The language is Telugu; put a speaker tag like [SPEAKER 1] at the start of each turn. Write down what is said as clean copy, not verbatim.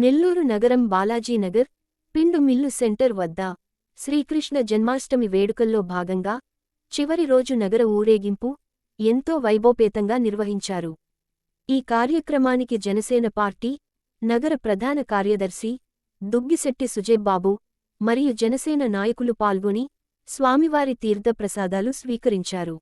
[SPEAKER 1] నెల్లూరు నగరం బాలాజీనగర్ పిండు మిల్లు సెంటర్ వద్ద శ్రీకృష్ణ జన్మాష్టమి వేడుకల్లో భాగంగా చివరి రోజు నగర ఊరేగింపు ఎంతో వైభవపేతంగా నిర్వహించారు. ఈ కార్యక్రమానికి జనసేన పార్టీ నగర ప్రధాన కార్యదర్శి దుగ్గిశెట్టి సుజేబాబు మరియు జనసేన నాయకులు పాల్గొని స్వామివారి తీర్థప్రసాదాలు స్వీకరించారు.